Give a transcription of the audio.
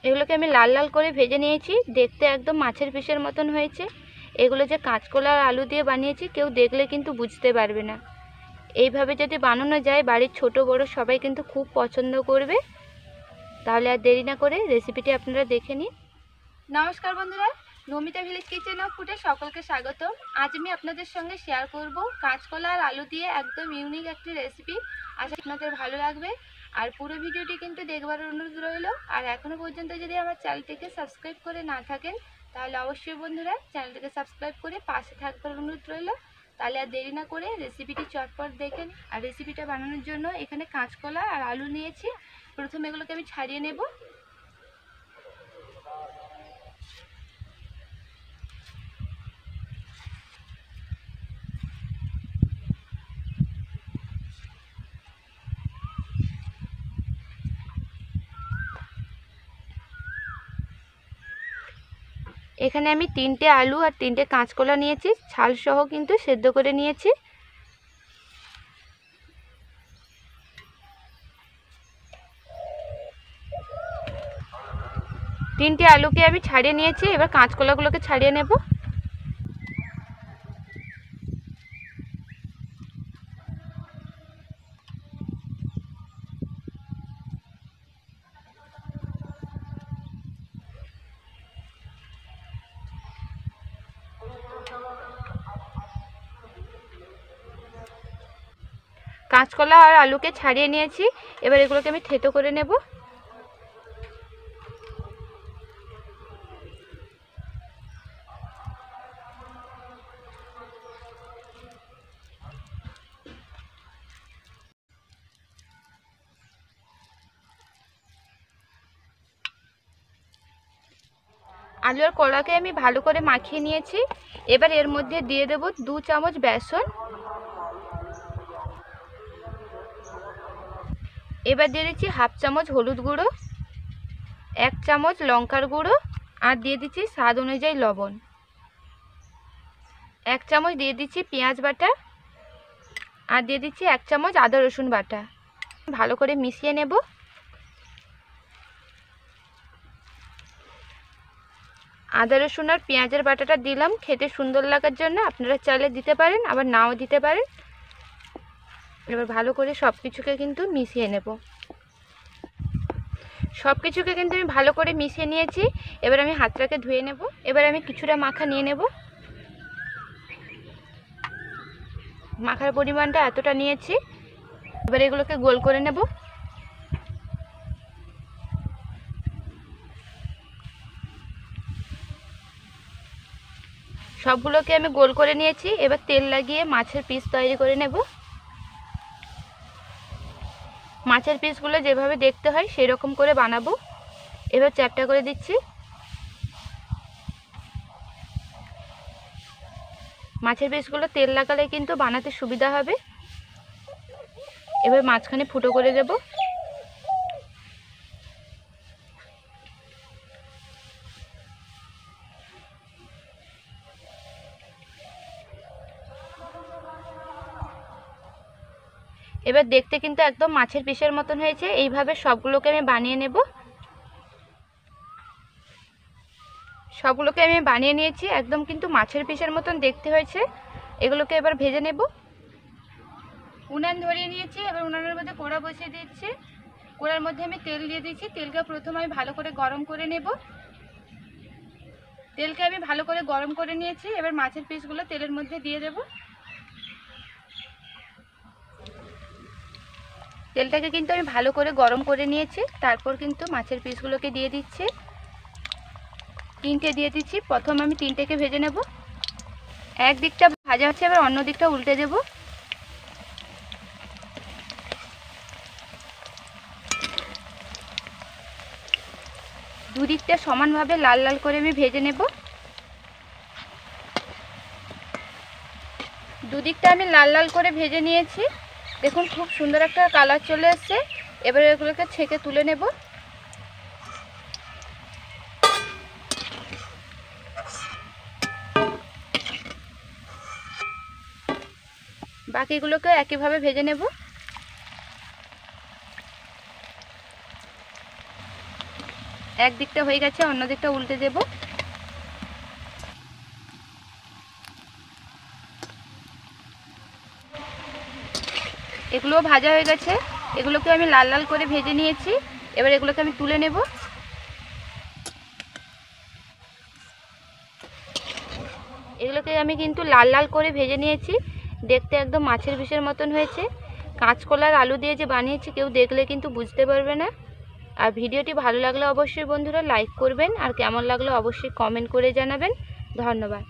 এগুলোকে আমি লাল লাল করে ভেজে নিয়েছি, দেখতে একদম মাছের পিসের মতন হয়েছে। এগুলো যে কাঁচকলা আর আলু দিয়ে বানিয়েছি কেউ দেখলে কিন্তু বুঝতে পারবে না। এইভাবে যদি বানানো যায় বাড়ির ছোট বড় সবাই কিন্তু খুব পছন্দ করবে। তাহলে আর দেরি না করে রেসিপিটি আপনারা দেখে নিন। নমস্কার বন্ধুরা, নমিতা ভিলেজ কিচেন অফ ফুডে সকলকে স্বাগত। আজ আমি আপনাদের সঙ্গে শেয়ার করব কাঁচকলা আর আলু দিয়ে একদম ইউনিক একটি রেসিপি। আশা করি আপনাদের ভালো লাগবে। আর পুরো ভিডিওটি কিন্তু দেখবার অনুরোধ রইল। আর এখনও পর্যন্ত যদি আমার চ্যানেলটিকে সাবস্ক্রাইব করে না থাকেন তাহলে অবশ্যই বন্ধুরা চ্যানেলটিকে সাবস্ক্রাইব করে পাশে থাকবার অনুরোধ রইল। তাহলে আর দেরি না করে রেসিপিটি চটপট দেখেন। আর রেসিপিটা বানানোর জন্য এখানে কাঁচকলা আর আলু নিয়েছি। প্রথমে এগুলোকে আমি ছাড়িয়ে নেব। এখানে আমি 3টে আলু আর 3টে কাঁচকলা নিয়েছি, ছাল সহ কিন্তু সেদ্ধ করে নিয়েছি। তিনটে আলুকে আমি ছাড়িয়ে নিয়েছি, এবার কাঁচকলাগুলোকে ছাড়িয়ে নেব। কাঁচকলা আর আলুকে ছাড়িয়ে নিয়েছি, এবার এগুলোকে আমি থেতো করে নেব। আলু আর কলাকে আমি ভালো করে মাখিয়ে নিয়েছি। এবার এর মধ্যে দিয়ে দেব 2 চামচ বেসন। এবার দিয়ে দিচ্ছি হাফ চামচ হলুদ গুঁড়ো, 1 চামচ লঙ্কার গুঁড়ো, আর দিয়ে দিচ্ছি স্বাদ অনুযায়ী লবণ। 1 চামচ দিয়ে দিচ্ছি পেঁয়াজ বাটা, আর দিয়ে দিচ্ছি 1 চামচ আদা রসুন বাটা। ভালো করে মিশিয়ে নেব। আদা রসুন আর পেঁয়াজের বাটাটা দিলাম খেতে সুন্দর লাগার জন্য, আপনারা চাইলে দিতে পারেন আবার নাও দিতে পারেন। এবার ভালো করে সব কিছুকে কিন্তু মিশিয়ে নেব। সব কিছুকে কিন্তু আমি ভালো করে মিশিয়ে নিয়েছি। এবার আমি হাতটাকে ধুয়ে নেব। এবার আমি কিছুটা মাখা নিয়ে নেব। মাখার পরিমাণটা এতটা নিয়েছি। এবার এগুলোকে গোল করে নেব। সবগুলোকে আমি গোল করে নিয়েছি। এবার তেল লাগিয়ে মাছের পিস তৈরি করে নেব। মাছের পিসগুলো যেভাবে দেখতে হয় সেই রকম করে বানাবো। এবার চ্যাপটা করে দিচ্ছি। মাছের পিসগুলো তেল লাগালে কিন্তু বানাতে সুবিধা হবে। এবার মাঝখানে ফুটো করে দেব। এবার দেখতে কিন্তু একদম মাছের পিসের মতন হয়েছে। এইভাবে সবগুলোকে আমি বানিয়ে নেব। সবগুলোকে আমি বানিয়ে নিয়েছি, একদম কিন্তু মাছের পিসের মতন দেখতে হয়েছে। এগুলোকে এবার ভেজে নেব। উনান ধরিয়ে নিয়েছি, এবার উনানের মধ্যে কড়া বসিয়ে দিচ্ছি। কড়ার মধ্যে আমি তেল দিয়ে দিচ্ছি। তেলকে প্রথমে আমি ভালো করে গরম করে নেব। তেলকে আমি ভালো করে গরম করে নিয়েছি। এবার মাছের পিসগুলো তেলের মধ্যে দিয়ে দেব। তেলটাকে কিন্তু আমি ভালো করে গরম করে নিয়েছি। তারপর কিন্তু মাছের পিসগুলোকে দিয়ে দিচ্ছি। 3টে দিয়ে দিচ্ছি। প্রথম আমি 3টেকে ভেজে নেব। এক দিকটা ভাজা হচ্ছে, এবার অন্য দিকটা উল্টে দেব। দুদিকটা সমানভাবে লাল লাল করে আমি ভেজে নেব। দুদিকটা আমি লাল লাল করে ভেজে নিয়েছি। দেখুন খুব সুন্দর একটা কালার চলে এসেছে। এবার এগুলোকে ছেঁকে তুলে নেব। বাকিগুলোকে একইভাবে ভেজে নেব। এক দিকটা হয়ে গেছে, অন্য দিকটা উল্টে দেব। এগুলোও ভাজা হয়ে গেছে, এগুলোকে আমি লাল লাল করে ভেজে নিয়েছি। এবার এগুলোকে আমি তুলে নেব। এগুলোকে আমি কিন্তু লাল লাল করে ভেজে নিয়েছি, দেখতে একদম মাছের পিসের মতন হয়েছে। কাঁচকলার আলু দিয়ে যে বানিয়েছি কেউ দেখলে কিন্তু বুঝতে পারবে না। আর ভিডিওটি ভালো লাগলে অবশ্যই বন্ধুরা লাইক করবেন, আর কেমন লাগলো অবশ্যই কমেন্ট করে জানাবেন। ধন্যবাদ।